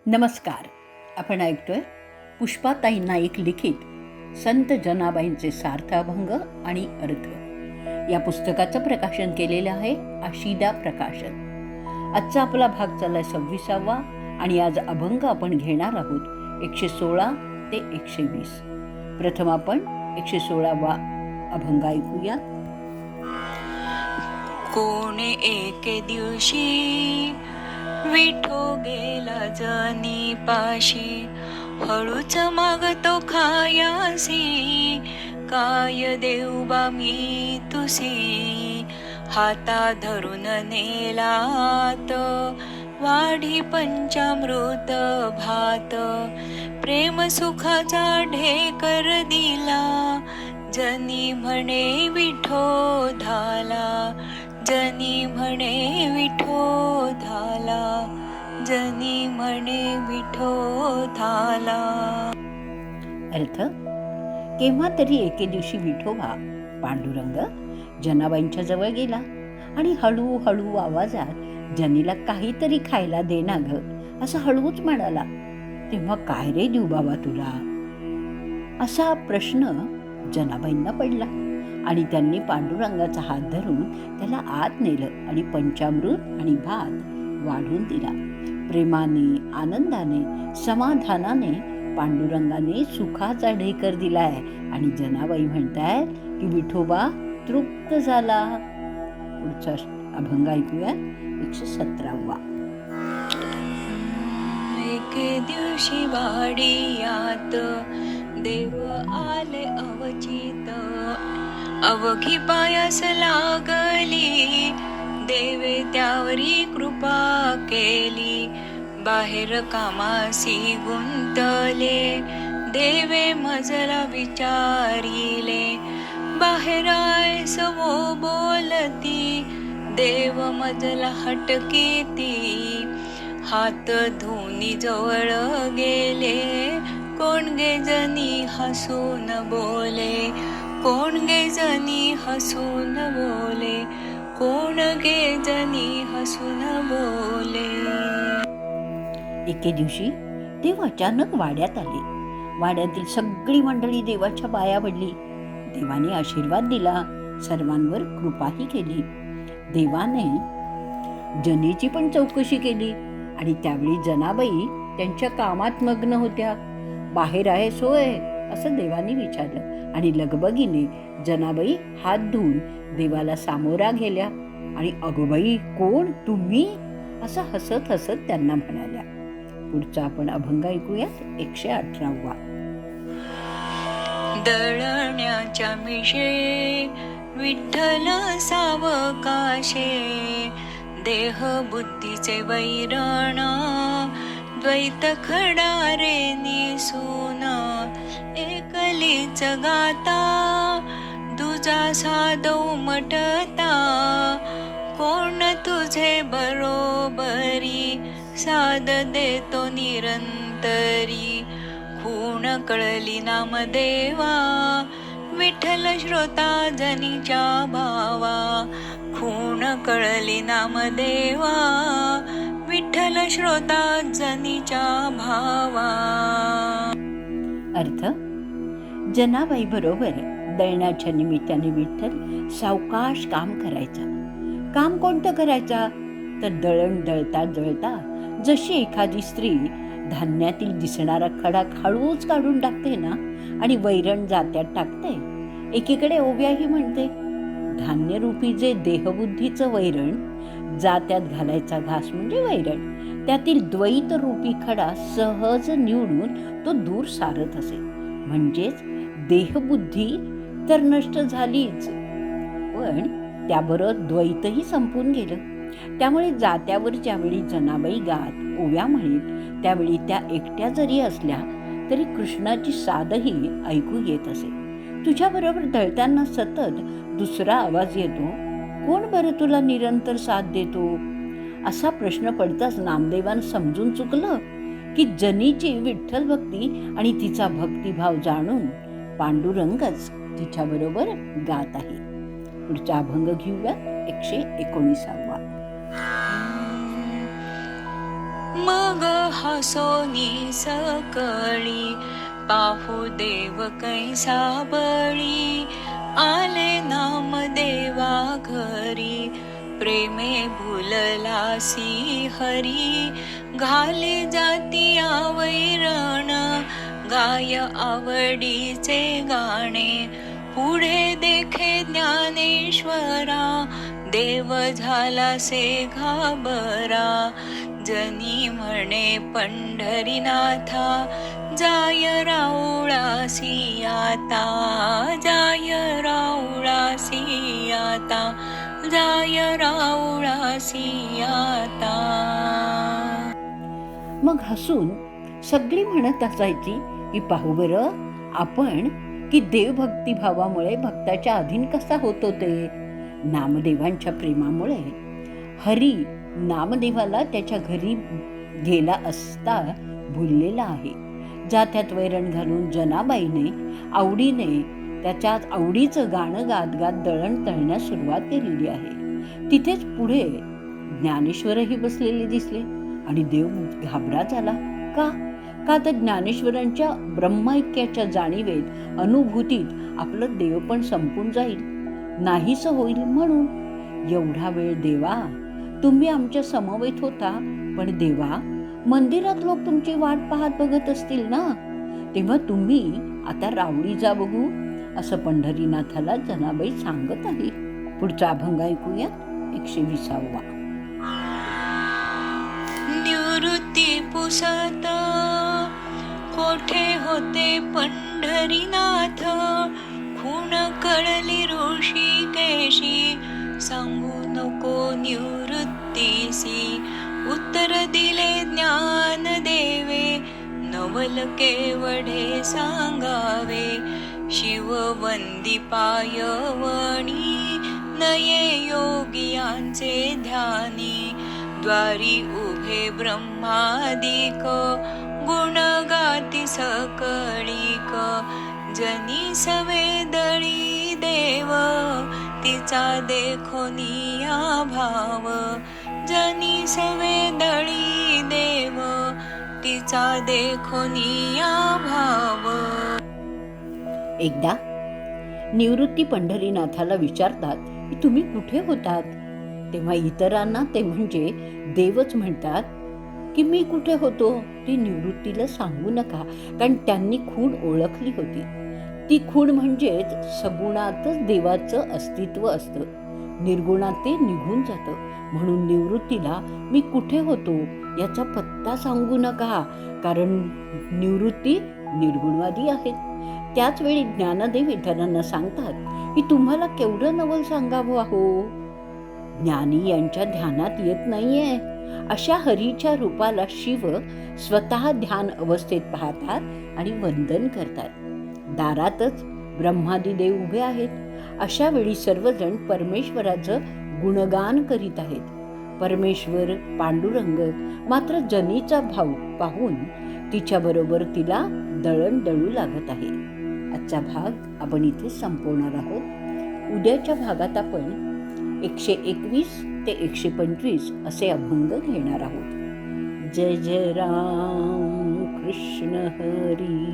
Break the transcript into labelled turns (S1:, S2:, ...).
S1: नमस्कार. आपण ऐकतोय पुष्पाताई नाईक लिखित संत जनाबाईंचे सार्थ अभंग आणि अर्थ या पुस्तकाचं प्रकाशन केलेलं आहे आशिदा प्रकाशन. आजचा आपला भाग चाललाय 26वा आणि आज अभंग आपण घेणार आहोत 116 ते 120. प्रथम आपण 116वा अभंग ऐकूया.
S2: कोणे एके दिवशी विठो गेला जनी पाशी, हळूच मागतो खायासी, काय देऊ बा मी तुसी. हाता धरून नेलात वाढी पंचामृत भात, प्रेम सुखाचा ढेकर दिला, जनी म्हणे विठो धाला, जनी म्हणे विठो धाला, जनी म्हणे विठो धाला.
S1: अर्थ: केव्हा तरी एके दिवशी विठोबा पांडुरंग जनाबाईंच्या जवळ गेला आणि हळूहळू आवाजात जनीला काहीतरी खायला दे ना ग असं हळूच म्हणाला. तेव्हा काय रे देऊ बाबा तुला असा प्रश्न जनाबाईंना पडला आणि त्यांनी पांडुरंगाचा हात धरून त्याला आत नेलं आणि पंचामृत आणि भात वाढून दिला. प्रेमाने, आनंदाने, समाधानाने पांडुरंगाने सुखाचा ढेकर दिलाय आणि जनाबाई म्हणतायत की विठोबा तृप्त झाला. पुढचा अभंग ऐकूया 117वा.
S2: एके दिवशी वाडियात देव आले अवचित, अवघी पायास लागली, देवे त्यावरी कृपा केली, बाहेर कामासी गुंतले, देवे मजला विचारिले, बाहेर आयस वो बोलती, देव मजला हटकीती, हात धुनी जवळ गेले, कोण गे जनी हसून बोले, कोण गे जनी हसून बोले, कोण गे जनी हसून बोले.
S1: एके दिवशी देव अचानक वाड्यात आले. वाड्यातील सगळी मंडळी देवाच्या पाया पडली. देवाने आशीर्वाद दिला, सर्वांवर कृपाही केली. देवाने जनीची पण चौकशी केली आणि त्यावेळी जनाबाई त्यांच्या कामात मग्न होत्या. बाहेर आहे सोय असं देवाने विचारलं आणि लगबगीने जनाबाई हात धुवून देवाला सामोरा गेल्या आणि अगोबाई कोण तुम्ही असं हसत हसत त्यांना म्हणाल्या. पुढचा आपण अभंग ऐकूयात 118वा.
S2: दळण्याच्या मिशे विठ्ठल सावकाशे, देह बुद्धीचे वैरण, द्वैत खडारे निसून, एकलीच गाता तुझा साधव मटता, कोण तुझे बरोबरी, साध देतो निरंतरी, खूण कळली नामदेवा, विठ्ठल श्रोता जनीच्या भावा, खूण कळली नामदेवा, विठ्ठल श्रोता जनीच्या भावा.
S1: अर्थ: जनाबाई बरोबर दळण्याच्या निमित्ताने विठ्ठल सावकाश काम करायचा. काम कोणतं करायचा तर दळण दळता दळता जशी एखादी स्त्री धान्यातील दिसणारा खडा हळूच काढून टाकते ना आणि वैरण जात्यात टाकते, एकीकडे ओव्याही म्हणते. धान्यरूपी जे देहबुद्धीचं वैरण जात्यात घालायचा घास म्हणजे वैरण, त्यातील द्वैत रूपी खडा सहज निवडून तो दूर सारत असे. म्हणजेच देहबुद्धी तर नष्ट झालीच, पण त्याबरोबर द्वैतही संपून गेलं. त्यामुळे जात्यावर ज्यावेळी जनाबाई गात ओव्या म्हणेल त्यावेळी त्या एकट्या जरी असल्या तरी कृष्णाची साधही ऐकू येत असे. तुझ्याबरोबर दळताना सतत दुसरा आवाज येतो, कोण बरं तुला निरंतर साथ देतो असा प्रश्न पडताच नामदेवान समजून चुकलं की जनीची विठ्ठल भक्ती आणि तिचा भक्तिभाव जाणून पांडुरंगच तिच्याबरोबर गात आहे. पुढचा अभंग घेऊया 119वा.
S2: मग हसोनी सकळी पाहू देव कैसा बळी आले नाम देवा घरी प्रेमे भुललासी हरी घाले जाती आवैरण गाय आवडीचे गाणे पुढे देखे ज्ञानेश्वरा देव झाला से घाबरा जनी म्हणे पंढरीनाथा जाय राऊळासी आता जाय राऊळासी आता जाय राऊळासी आता.
S1: मग हसून सगळी म्हणत असायची की पाहू बरं आपण की देवभक्ती भावामुळे भक्ताच्या अधीन कसा होतो ते. नामदेवांच्या प्रेमामुळे हरी नामदेवाला त्याच्या घरी गेला असता भुललेला आहे. जात्यात वैरण घालून जनाबाईने आवडीने त्याच्यात आवडीचं गाणं गात गात दळण तळण्यास सुरुवात केलेली आहे. तिथेच पुढे ज्ञानेश्वरही बसलेले दिसले आणि देव घाबरा झाला. का तर ज्ञानेश्वरांच्या ब्रह्मैक्याच्या जाणीवेत अनुभूतीत आपलं देव पण संपून जाईल, नाहीस होईल म्हणून. एवढा वेळ देवा तुम्ही आमच्या समवेत होता, पण देवा मंदिरात लोक तुमची वाट पाहत बघत असतील ना, तेव्हा तुम्ही आता रावडी जा बघू असं पंढरीनाथाला जनाबाई सांगत आहे. पुढचा अभंग ऐकूया 120वा.
S2: निवृत्ती पुसत कोठे होते पंढरीनाथ खूण कळली ऋषिकेशी सांगू नको निवृत्तीसी उत्तर दिले ज्ञान देवे नवल केवढे सांगावे शिववंदी पायवणी नये योगियांचे ध्यानी द्वारी उभे ब्रह्मादिक गुण गाती सकळीक जनी सवेदळी देव तिचा देखोनिया भाव जनी सवेदळी देव तिचा देखोनिया भाव.
S1: एकदा निवृत्ती पंढरीनाथाला विचारतात की तुम्ही कुठे होतात. तेव्हा इतरांना ते म्हणजे देवच म्हणतात की मी कुठे होतो ते निवृत्तीला सांगू नका, कारण त्यांनी खूण ओळखली होती. ती खूण म्हणजेच सगुणातच देवाचं अस्तित्व असतं, निर्गुणात ते निघून जातं. म्हणून निवृत्तीला मी कुठे होतो याचा पत्ता सांगू नका, कारण निवृत्ती निर्गुणवादी आहेत. त्याच वेळी ज्ञानदेव इतरांना सांगतात की तुम्हाला केवढं नवल सांगावं हो, ज्ञानी यांच्या ध्यानात येत नाहीये. अशा हरीच्या रूपाला शिव स्वतः ध्यान अवस्थेत पाहतात आणि वंदन करतात. दारातच ब्रह्मादी देव उभे आहेत. अशा वेळी सर्वजण परमेश्वराचं गुणगान करीत आहेत. परमेश्वर पांडुरंग मात्र जनीचा भाव पाहून तिच्याबरोबर तिला दळण दळू लागत आहे. आजचा भाग आपण इथे संपवणार आहोत. उद्याच्या भागात आपण 121 ते 125 असे अभंग घेणार आहोत. जय जय राम कृष्ण हरी.